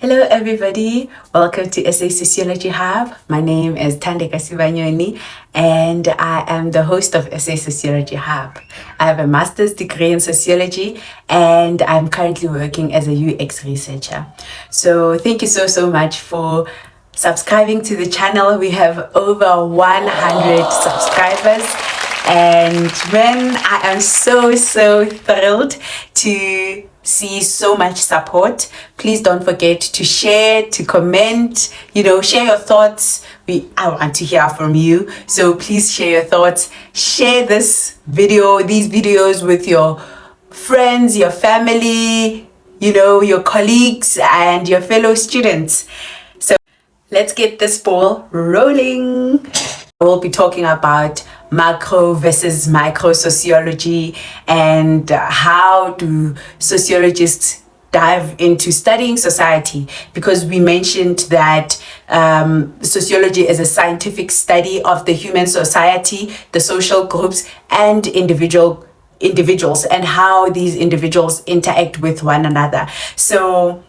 Hello everybody, welcome to SA Sociology Hub. My name is Thandeka and I am the host of SA Sociology Hub. I have a master's degree in sociology and I'm currently working as a UX researcher. So thank you so much for subscribing to the channel. We have over 100 subscribers and man, I am so thrilled to see so much support. Please don't forget to share, to comment, share your thoughts. I want to hear from you, so please share your thoughts. Share these videos with your friends, your family, your colleagues and your fellow students. So let's get this ball rolling. We'll be talking about macro versus micro sociology and how do sociologists dive into studying society, because we mentioned that sociology is a scientific study of the human society, the social groups and individuals and how these individuals interact with one another. So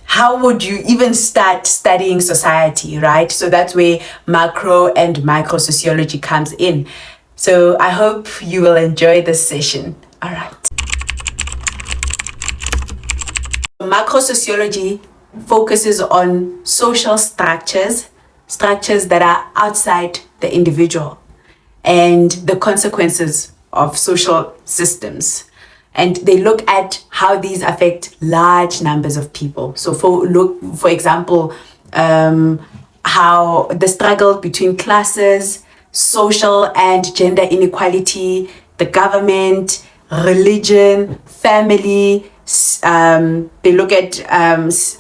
how would you even start studying society, right? So that's where macro and micro sociology comes in. So I hope you will enjoy this session. All right. Macro sociology focuses on social structures that are outside the individual and the consequences of social systems. And they look at how these affect large numbers of people. So for example, how the struggle between classes, social and gender inequality, the government, religion, family. They look at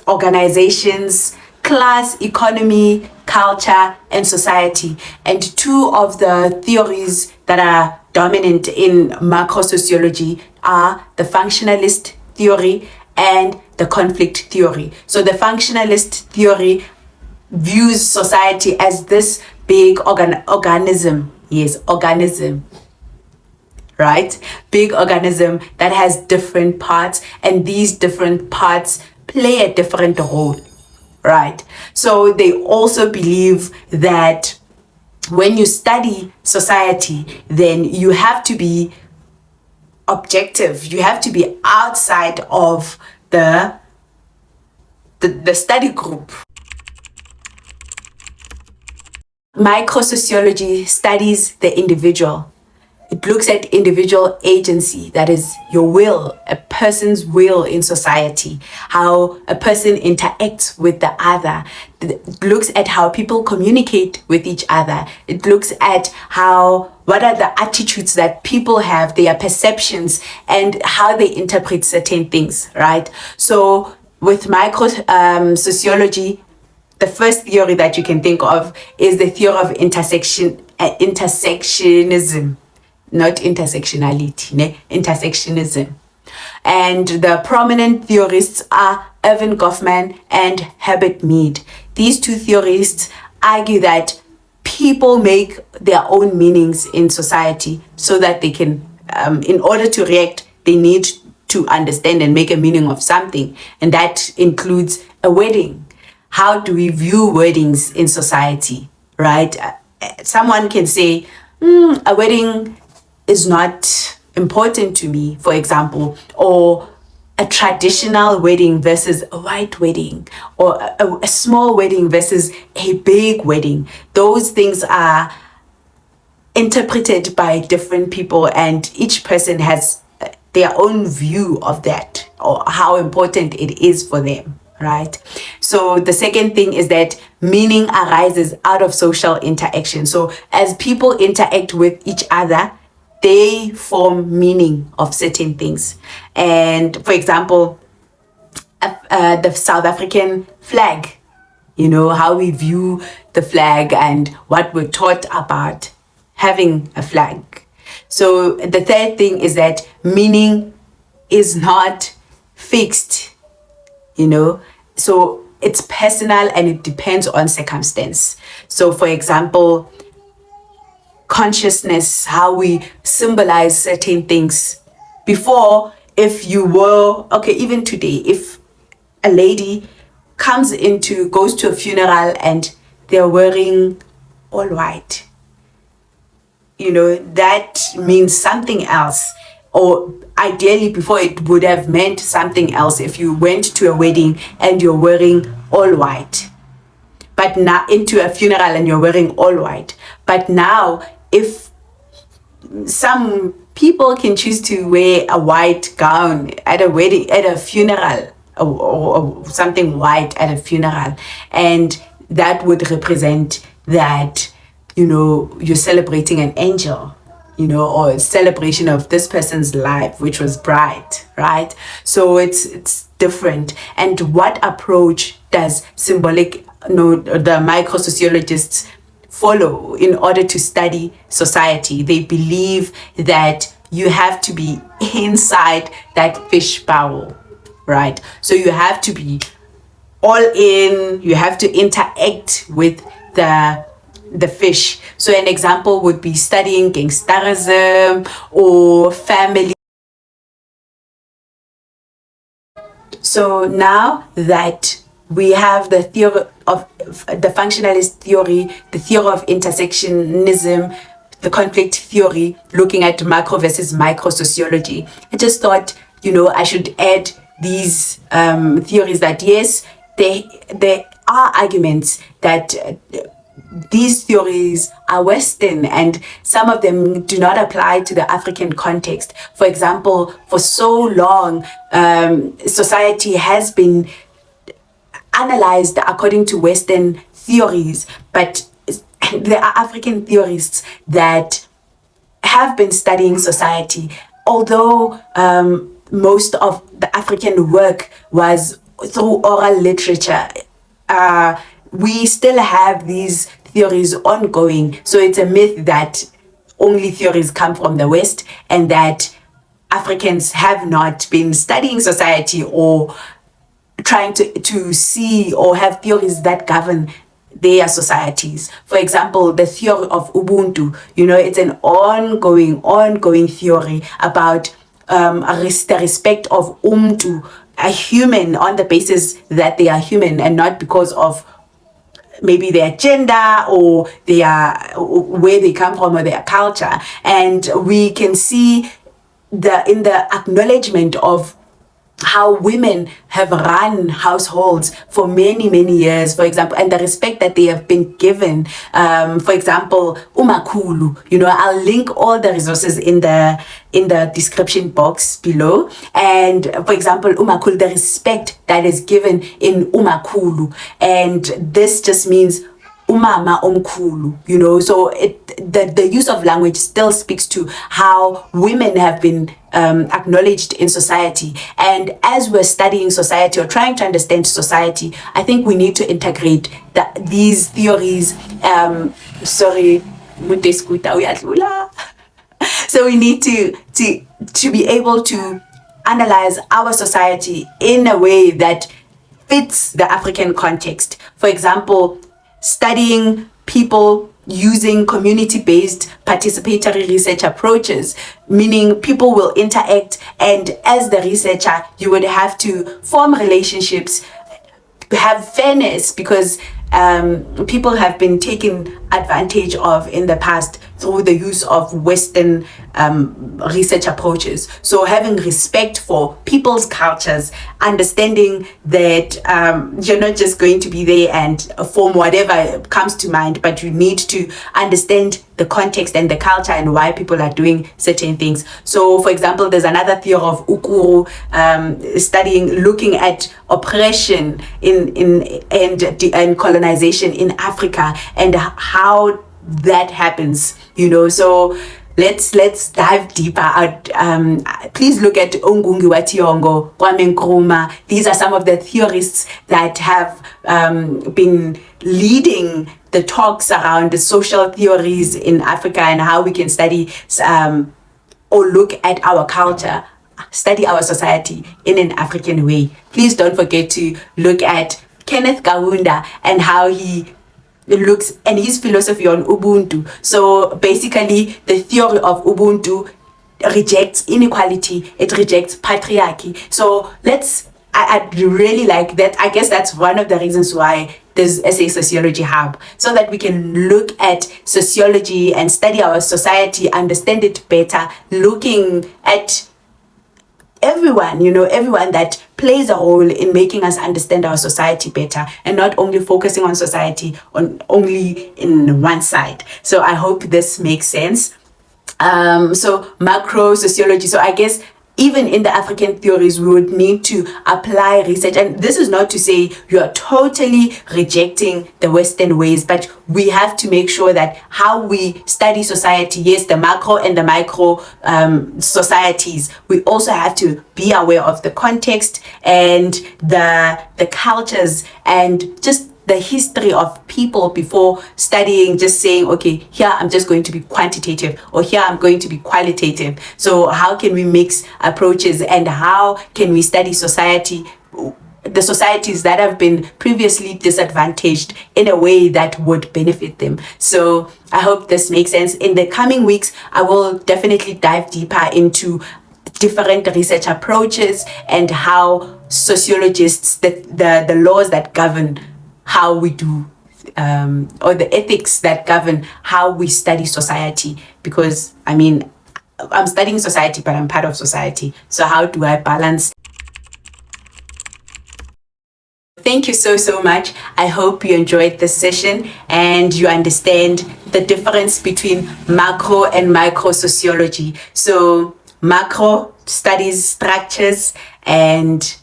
organizations, class, economy, culture, and society. And two of the theories that are dominant in macro sociology are the functionalist theory and the conflict theory. So the functionalist theory views society as this big organism. Yes, organism. Right? Big organism that has different parts, and these different parts play a different role. Right? So they also believe that when you study society, then you have to be objective. You have to be outside of the study group. Microsociology studies the individual. It looks at individual agency, that is your will, a person's will in society, how a person interacts with the other. It looks at how people communicate with each other. It looks at what are the attitudes that people have, their perceptions, and how they interpret certain things, right? So with micro sociology, the first theory that you can think of is the theory of intersectionism. Not intersectionality, intersectionism. And the prominent theorists are Erving Goffman and Herbert Mead. These two theorists argue that people make their own meanings in society so that they can, in order to react, they need to understand and make a meaning of something. And that includes a wedding. How do we view weddings in society, right? Someone can say, a wedding is not important to me, for example, or a traditional wedding versus a white wedding, or a small wedding versus a big wedding. Those things are interpreted by different people, and each person has their own view of that, or how important it is for them, right? So the second thing is that meaning arises out of social interaction. So as people interact with each other, they form meaning of certain things. And for example, the South African flag, how we view the flag and what we're taught about having a flag. So the third thing is that meaning is not fixed, so it's personal and it depends on circumstance. So for example, consciousness, how we symbolize certain things. Before, if you were, even today, if a lady goes to a funeral and they're wearing all white. That means something else. Or ideally, before, it would have meant something else if you went to a wedding and you're wearing all white. But now, into a funeral and you're wearing all white. But now, if some people can choose to wear a white gown at a wedding, at a funeral, or something white at a funeral, and that would represent that, you're celebrating an angel, or a celebration of this person's life, which was bright, right? So it's different. And what approach does the micro sociologists follow in order to study society? They believe that you have to be inside that fish bowl, right? So you have to be all in, you have to interact with the fish. So an example would be studying gangsterism or family. So now that we have the theory of the functionalist theory, the theory of intersectionism, the conflict theory, looking at macro versus micro sociology, I just thought, I should add these theories that yes, there are arguments that these theories are Western and some of them do not apply to the African context. For example, for so long, society has been analyzed according to Western theories, but there are African theorists that have been studying society. Although most of the African work was through oral literature, we still have these theories ongoing. So it's a myth that only theories come from the West and that Africans have not been studying society or trying to see or have theories that govern their societies. For example, the theory of Ubuntu, it's an ongoing theory about the respect of umtu, a human, on the basis that they are human and not because of maybe their gender or where they come from or their culture. And we can see in the acknowledgement of how women have run households for many years, for example, and the respect that they have been given. For example, umakhulu, I'll link all the resources in the description box below. And for example, umakhulu, the respect that is given in umakhulu, and this just means umama omkhulu, so the use of language still speaks to how women have been acknowledged in society. And as we're studying society or trying to understand society, I think we need to integrate these theories. So we need to be able to analyze our society in a way that fits the African context. For example, studying people using community-based participatory research approaches, meaning people will interact, and as the researcher, you would have to form relationships, have fairness, because people have been taken advantage of in the past through the use of Western research approaches. So having respect for people's cultures, understanding that you're not just going to be there and form whatever comes to mind, but you need to understand the context and the culture and why people are doing certain things. So for example, there's another theory of Ukuru, looking at oppression and colonization in Africa and how that happens, so let's dive deeper out. Please look at Ongungi Wationgo, Kwame Nkrumah. These are some of the theorists that have been leading the talks around the social theories in Africa and how we can study or look at our culture, study our society in an African way. Please don't forget to look at Kenneth Kaunda and how he looks and his philosophy on Ubuntu. So basically, the theory of Ubuntu rejects inequality, it rejects patriarchy. So let's I'd really like that. I guess that's one of the reasons why there's SA Sociology Hub, so that we can look at sociology and study our society, understand it better, looking at everyone, everyone that plays a role in making us understand our society better, and not only focusing on society on only in one side. So I hope this makes sense. So macro sociology. So I guess even in the African theories, we would need to apply research. And this is not to say you are totally rejecting the Western ways, but we have to make sure that how we study society, yes, the macro and the micro societies, we also have to be aware of the context and the cultures and just the history of people before studying, just saying, okay, here I'm just going to be quantitative, or here I'm going to be qualitative. So how can we mix approaches, and how can we study society, the societies that have been previously disadvantaged, in a way that would benefit them? So I hope this makes sense. In the coming weeks, I will definitely dive deeper into different research approaches and how sociologists, the laws that govern how we do, or the ethics that govern how we study society. Because I'm studying society, but I'm part of society. So how do I balance? Thank you so much. I hope you enjoyed this session and you understand the difference between macro and micro sociology. So macro studies structures and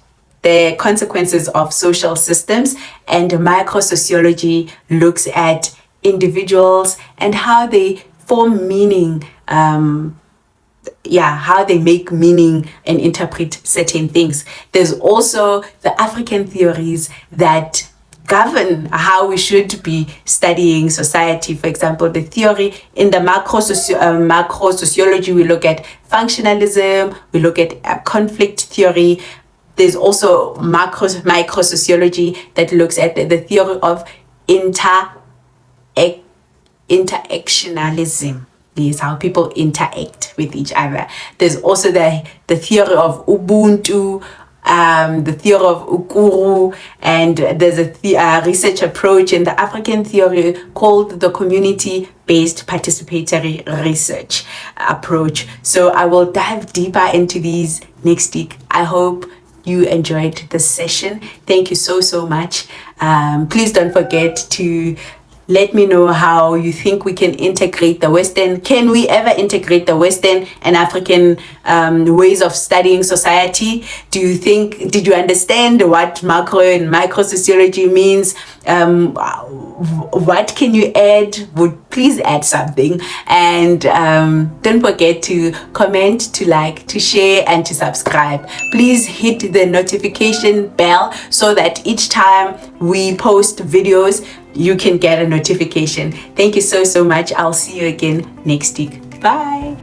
the consequences of social systems, and micro sociology looks at individuals and how they form meaning, how they make meaning and interpret certain things. There's also the African theories that govern how we should be studying society. For example, the theory in the macro sociology, we look at functionalism, we look at conflict theory. There's also micro sociology that looks at the theory of interactionalism. Is how people interact with each other. There's also the theory of Ubuntu, the theory of Ukuru, and there's a research approach in the African theory called the community-based participatory research approach. So I will dive deeper into these next week. I hope you enjoyed this session. Thank you so much. Please don't forget to let me know how you think we can integrate the Western. Can we ever integrate the Western and African ways of studying society? Did you understand what macro and micro sociology means? What can you add? Please add something. And don't forget to comment, to like, to share, and to subscribe. Please hit the notification bell so that each time we post videos, you can get a notification. Thank you so much. I'll see you again next week. Bye.